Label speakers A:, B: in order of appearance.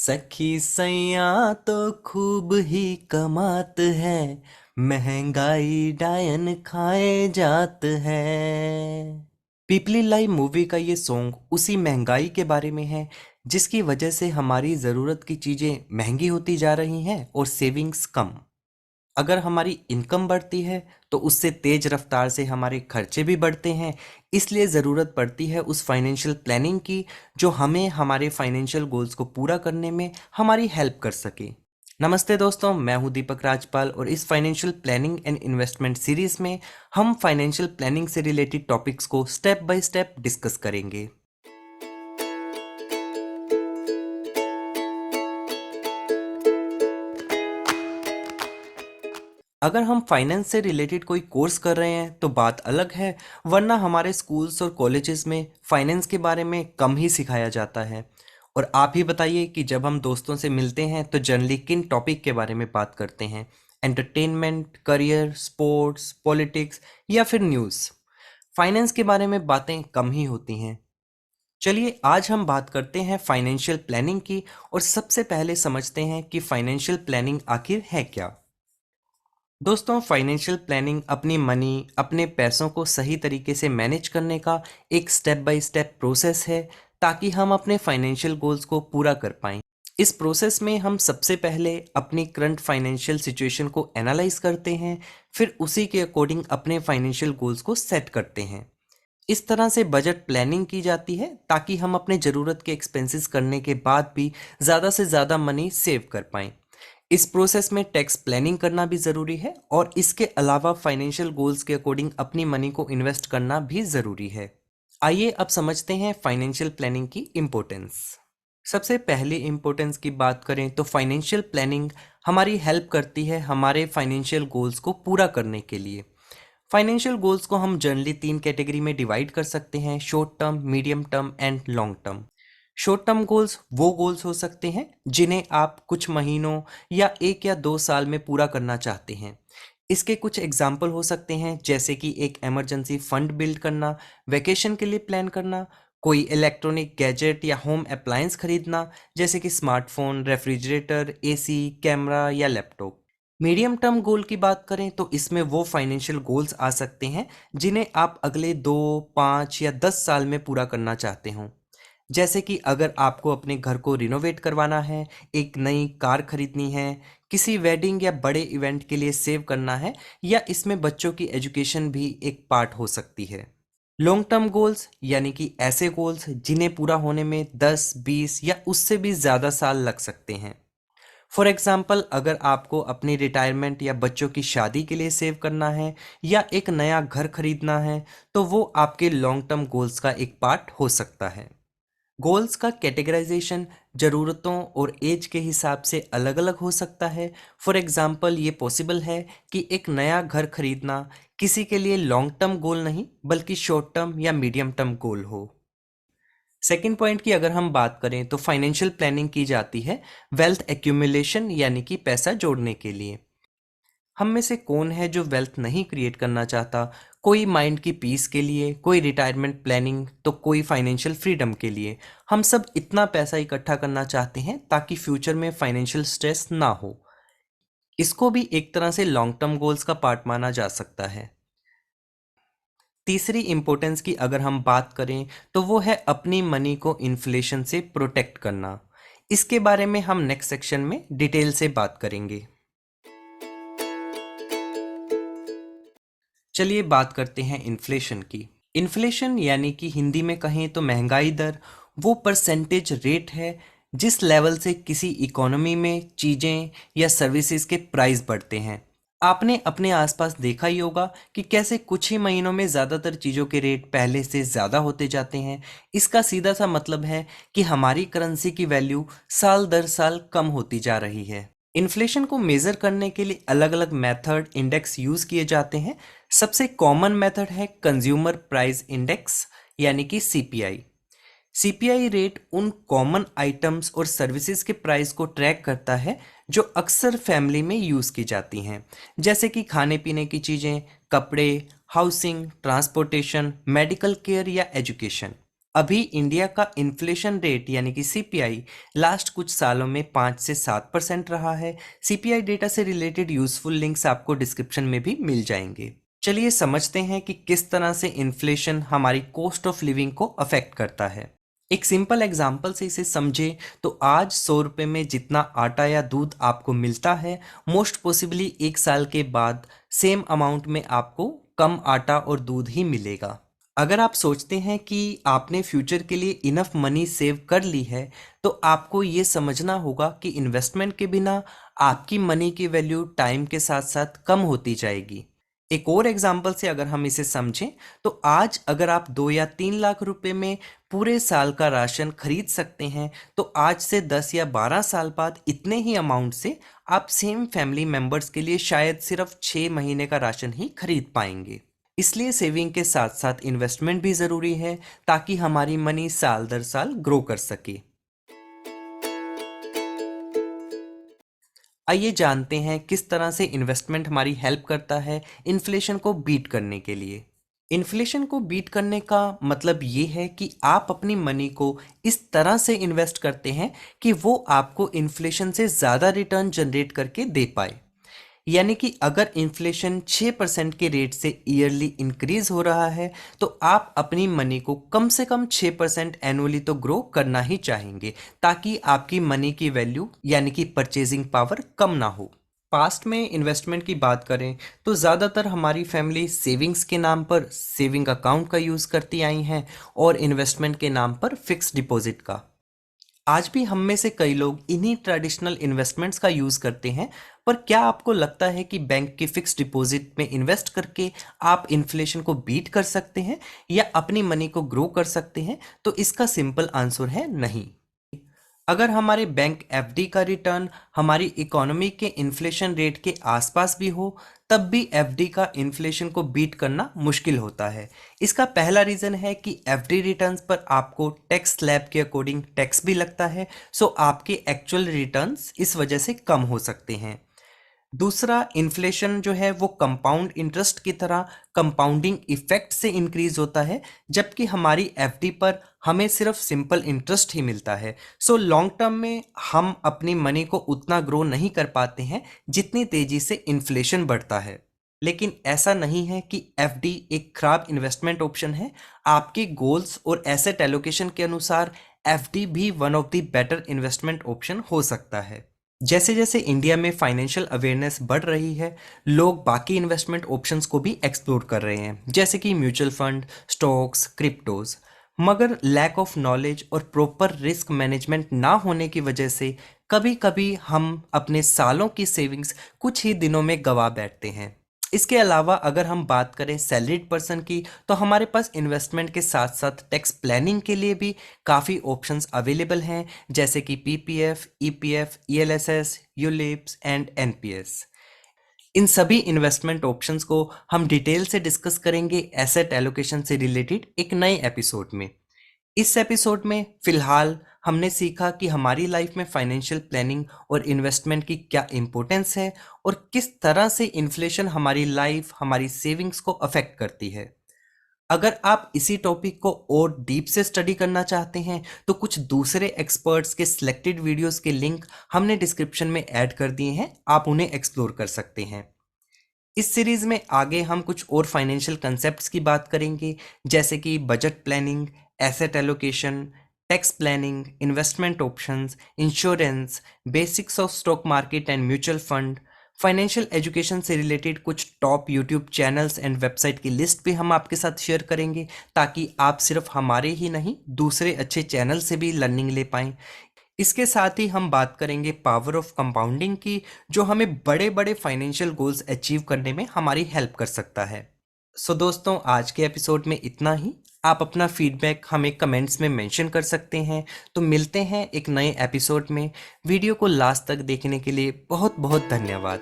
A: सखी सैया तो खूब ही कमात है, महंगाई डायन खाए जात है। पीपली लाइव मूवी का ये सॉन्ग उसी महंगाई के बारे में है, जिसकी वजह से हमारी ज़रूरत की चीज़ें महंगी होती जा रही हैं और सेविंग्स कम। अगर हमारी इनकम बढ़ती है तो उससे तेज रफ्तार से हमारे खर्चे भी बढ़ते हैं। इसलिए ज़रूरत पड़ती है उस फाइनेंशियल प्लानिंग की, जो हमें हमारे फाइनेंशियल गोल्स को पूरा करने में हमारी हेल्प कर सके। नमस्ते दोस्तों, मैं हूं दीपक राजपाल और इस financial planning and investment series में हम फाइनेंशियल प्लानिंग से रिलेटेड टॉपिक्स को स्टेप बाय स्टेप डिस्कस करेंगे। अगर हम फाइनेंस से रिलेटेड कोई कोर्स कर रहे हैं तो बात अलग है, वरना हमारे स्कूल्स और कॉलेजेस में फाइनेंस के बारे में कम ही सिखाया जाता है। और आप ही बताइए कि जब हम दोस्तों से मिलते हैं तो जनरली किन टॉपिक के बारे में बात करते हैं? एंटरटेनमेंट, करियर, स्पोर्ट्स, पॉलिटिक्स या फिर न्यूज़? फाइनेंस के बारे में बातें कम ही होती हैं। चलिए आज हम बात करते हैं फाइनेंशियल प्लानिंग की, और सबसे पहले समझते हैं कि फाइनेंशियल प्लानिंग आखिर है क्या। दोस्तों, फाइनेंशियल प्लानिंग अपनी मनी, अपने पैसों को सही तरीके से मैनेज करने का एक स्टेप बाय स्टेप प्रोसेस है, ताकि हम अपने फाइनेंशियल गोल्स को पूरा कर पाएं। इस प्रोसेस में हम सबसे पहले अपनी करंट फाइनेंशियल सिचुएशन को एनालाइज करते हैं, फिर उसी के अकॉर्डिंग अपने फाइनेंशियल गोल्स को सेट करते हैं। इस तरह से बजट प्लानिंग की जाती है, ताकि हम अपने ज़रूरत के एक्सपेंसेस करने के बाद भी ज़्यादा से ज़्यादा मनी सेव कर पाएं। इस प्रोसेस में टैक्स प्लानिंग करना भी ज़रूरी है, और इसके अलावा फाइनेंशियल गोल्स के अकॉर्डिंग अपनी मनी को इन्वेस्ट करना भी ज़रूरी है। आइए अब समझते हैं फाइनेंशियल प्लानिंग की इम्पोर्टेंस। सबसे पहले इम्पोर्टेंस की बात करें तो फाइनेंशियल प्लानिंग हमारी हेल्प करती है हमारे फाइनेंशियल गोल्स को पूरा करने के लिए। फाइनेंशियल गोल्स को हम जनरली 3 कैटेगरी में डिवाइड कर सकते हैं: short term, medium term and long term. Short term goals वो गोल्स हो सकते हैं जिन्हें आप कुछ महीनों या 1 या 2 साल में पूरा करना चाहते हैं। इसके कुछ एग्जाम्पल हो सकते हैं, जैसे कि एक इमरजेंसी फंड बिल्ड करना, वेकेशन के लिए प्लान करना, कोई इलेक्ट्रॉनिक गैजेट या होम अप्लायंस खरीदना, जैसे कि स्मार्टफोन, रेफ्रिजरेटर, एसी, कैमरा या लैपटॉप। मीडियम टर्म गोल की बात करें तो इसमें वो फाइनेंशियल गोल्स आ सकते हैं जिन्हें आप अगले 2, 5 या 10 साल में पूरा करना चाहते हो। जैसे कि अगर आपको अपने घर को रिनोवेट करवाना है, एक नई कार खरीदनी है, किसी वेडिंग या बड़े इवेंट के लिए सेव करना है, या इसमें बच्चों की एजुकेशन भी एक पार्ट हो सकती है। लॉन्ग टर्म गोल्स यानी कि ऐसे गोल्स जिन्हें पूरा होने में 10, 20 या उससे भी ज़्यादा साल लग सकते हैं। फॉर एग्जाम्पल, अगर आपको अपनी रिटायरमेंट या बच्चों की शादी के लिए सेव करना है, या एक नया घर खरीदना है, तो वो आपके लॉन्ग टर्म गोल्स का एक पार्ट हो सकता है। गोल्स का कैटेगराइजेशन ज़रूरतों और एज के हिसाब से अलग अलग हो सकता है। फॉर एग्जाम्पल, ये पॉसिबल है कि एक नया घर खरीदना किसी के लिए लॉन्ग टर्म गोल नहीं, बल्कि शॉर्ट टर्म या मीडियम टर्म गोल हो। सेकेंड पॉइंट की अगर हम बात करें तो फाइनेंशियल प्लानिंग की जाती है वेल्थ एक्यूमुलेशन यानी कि पैसा जोड़ने के लिए। हम में से कौन है जो वेल्थ नहीं क्रिएट करना चाहता? कोई माइंड की पीस के लिए, कोई रिटायरमेंट प्लानिंग, तो कोई फाइनेंशियल फ्रीडम के लिए। हम सब इतना पैसा इकट्ठा करना चाहते हैं ताकि फ्यूचर में फाइनेंशियल स्ट्रेस ना हो। इसको भी एक तरह से लॉन्ग टर्म गोल्स का पार्ट माना जा सकता है। तीसरी इंपॉर्टेंस की अगर हम बात करें तो वो है अपनी मनी को इन्फ्लेशन से प्रोटेक्ट करना। इसके बारे में हम नेक्स्ट सेक्शन में डिटेल से बात करेंगे। चलिए बात करते हैं इन्फ्लेशन की। इन्फ्लेशन यानी कि हिंदी में कहें तो महंगाई दर, वो परसेंटेज रेट है जिस लेवल से किसी इकोनॉमी में चीज़ें या सर्विसेज के प्राइस बढ़ते हैं। आपने अपने आसपास देखा ही होगा कि कैसे कुछ ही महीनों में ज़्यादातर चीज़ों के रेट पहले से ज़्यादा होते जाते हैं। इसका सीधा सा मतलब है कि हमारी करेंसी की वैल्यू साल दर साल कम होती जा रही है। इन्फ्लेशन को मेज़र करने के लिए अलग अलग मेथड, इंडेक्स यूज़ किए जाते हैं। सबसे कॉमन मेथड है कंज्यूमर प्राइस इंडेक्स यानी कि सीपीआई। सीपीआई रेट उन कॉमन आइटम्स और सर्विसेज के प्राइस को ट्रैक करता है जो अक्सर फैमिली में यूज़ की जाती हैं, जैसे कि खाने पीने की चीज़ें, कपड़े, हाउसिंग, ट्रांसपोर्टेशन, मेडिकल केयर या एजुकेशन। अभी इंडिया का इन्फ्लेशन रेट यानी कि सीपीआई लास्ट कुछ सालों में 5 से 7% रहा है। सीपीआई डेटा से रिलेटेड यूजफुल लिंक्स आपको डिस्क्रिप्शन में भी मिल जाएंगे। चलिए समझते हैं कि किस तरह से इन्फ्लेशन हमारी कॉस्ट ऑफ लिविंग को अफेक्ट करता है। एक सिंपल एग्जांपल से इसे समझे तो आज 100 रुपये में जितना आटा या दूध आपको मिलता है, मोस्ट पॉसिबली एक साल के बाद सेम अमाउंट में आपको कम आटा और दूध ही मिलेगा। अगर आप सोचते हैं कि आपने फ्यूचर के लिए इनफ मनी सेव कर ली है, तो आपको ये समझना होगा कि इन्वेस्टमेंट के बिना आपकी मनी की वैल्यू टाइम के साथ साथ कम होती जाएगी। एक और एग्जांपल से अगर हम इसे समझें तो आज अगर आप 2 या 3 लाख रुपए में पूरे साल का राशन खरीद सकते हैं, तो आज से 10 या 12 साल बाद इतने ही अमाउंट से आप सेम फैमिली मेंबर्स के लिए शायद सिर्फ 6 महीने का राशन ही खरीद पाएंगे। इसलिए सेविंग के साथ साथ इन्वेस्टमेंट भी ज़रूरी है, ताकि हमारी मनी साल दर साल ग्रो कर सके। आइए जानते हैं किस तरह से इन्वेस्टमेंट हमारी हेल्प करता है इन्फ्लेशन को बीट करने के लिए। इन्फ्लेशन को बीट करने का मतलब ये है कि आप अपनी मनी को इस तरह से इन्वेस्ट करते हैं कि वो आपको इन्फ्लेशन से ज़्यादा रिटर्न जनरेट करके दे पाए। यानी कि अगर इन्फ्लेशन 6% के रेट से ईयरली इंक्रीज हो रहा है, तो आप अपनी मनी को कम से कम 6% एनुअली तो ग्रो करना ही चाहेंगे, ताकि आपकी मनी की वैल्यू यानी कि परचेजिंग पावर कम ना हो। पास्ट में इन्वेस्टमेंट की बात करें तो ज़्यादातर हमारी फैमिली सेविंग्स के नाम पर सेविंग अकाउंट का यूज़ करती आई हैं और इन्वेस्टमेंट के नाम पर फिक्स डिपॉजिट का। आज भी हम में से कई लोग इन्हीं ट्रेडिशनल इन्वेस्टमेंट्स का यूज़ करते हैं। पर क्या आपको लगता है कि बैंक के फिक्स डिपॉजिट में इन्वेस्ट करके आप इन्फ्लेशन को बीट कर सकते हैं या अपनी मनी को ग्रो कर सकते हैं? तो इसका सिंपल आंसर है नहीं। अगर हमारे बैंक एफडी का रिटर्न हमारी इकोनॉमी के इन्फ्लेशन रेट के आसपास भी हो, तब भी एफडी का इन्फ्लेशन को बीट करना मुश्किल होता है। इसका पहला रीज़न है कि एफडी रिटर्न्स पर आपको टैक्स स्लैब के अकॉर्डिंग टैक्स भी लगता है, सो आपके एक्चुअल रिटर्न्स इस वजह से कम हो सकते हैं। दूसरा, इन्फ्लेशन जो है वो कंपाउंड इंटरेस्ट की तरह कंपाउंडिंग इफेक्ट से इंक्रीज होता है, जबकि हमारी एफडी पर हमें सिर्फ सिंपल इंटरेस्ट ही मिलता है। सो लॉन्ग टर्म में हम अपनी मनी को उतना ग्रो नहीं कर पाते हैं जितनी तेजी से इन्फ्लेशन बढ़ता है। लेकिन ऐसा नहीं है कि एफडी एक खराब इन्वेस्टमेंट ऑप्शन है। आपके गोल्स और एसेट एलोकेशन के अनुसार एफडी भी one of the better investment option हो सकता है। जैसे जैसे इंडिया में फाइनेंशियल अवेयरनेस बढ़ रही है, लोग बाकी इन्वेस्टमेंट ऑप्शंस को भी एक्सप्लोर कर रहे हैं, जैसे कि म्यूचुअल फंड, स्टॉक्स, क्रिप्टोज। मगर लैक ऑफ नॉलेज और प्रॉपर रिस्क मैनेजमेंट ना होने की वजह से कभी कभी हम अपने सालों की सेविंग्स कुछ ही दिनों में गंवा बैठते हैं। इसके अलावा अगर हम बात करें सैलरीड पर्सन की, तो हमारे पास इन्वेस्टमेंट के साथ साथ टैक्स प्लानिंग के लिए भी काफ़ी ऑप्शंस अवेलेबल हैं, जैसे कि PPF, EPF, ELSS, ULIPs and NPS. इन सभी इन्वेस्टमेंट ऑप्शंस को हम डिटेल से डिस्कस करेंगे एसेट एलोकेशन से रिलेटेड एक नए एपिसोड में। इस एपिसोड में फिलहाल हमने सीखा कि हमारी लाइफ में फाइनेंशियल प्लानिंग और इन्वेस्टमेंट की क्या इंपॉर्टेंस है और किस तरह से इन्फ्लेशन हमारी लाइफ, हमारी सेविंग्स को अफेक्ट करती है। अगर आप इसी टॉपिक को और डीप से स्टडी करना चाहते हैं, तो कुछ दूसरे एक्सपर्ट्स के सिलेक्टेड वीडियोस के लिंक हमने डिस्क्रिप्शन में ऐड कर दिए हैं, आप उन्हें एक्सप्लोर कर सकते हैं। इस सीरीज में आगे हम कुछ और फाइनेंशियल कंसेप्ट्स की बात करेंगे, जैसे कि budget planning, asset allocation, tax planning, investment options, insurance, basics of stock market and mutual fund. Financial education से रिलेटेड कुछ top YouTube channels and website की लिस्ट भी हम आपके साथ शेयर करेंगे, ताकि आप सिर्फ हमारे ही नहीं दूसरे अच्छे चैनल से भी लर्निंग ले पाएं। इसके साथ ही हम बात करेंगे पावर ऑफ कंपाउंडिंग की, जो हमें बड़े बड़े फाइनेंशियल गोल्स अचीव करने में हमारी हेल्प कर सकता है। सो दोस्तों, आज के एपिसोड में इतना ही। आप अपना फीडबैक हमें कमेंट्स में मेंशन कर सकते हैं। तो मिलते हैं एक नए एपिसोड में। वीडियो को लास्ट तक देखने के लिए बहुत बहुत धन्यवाद।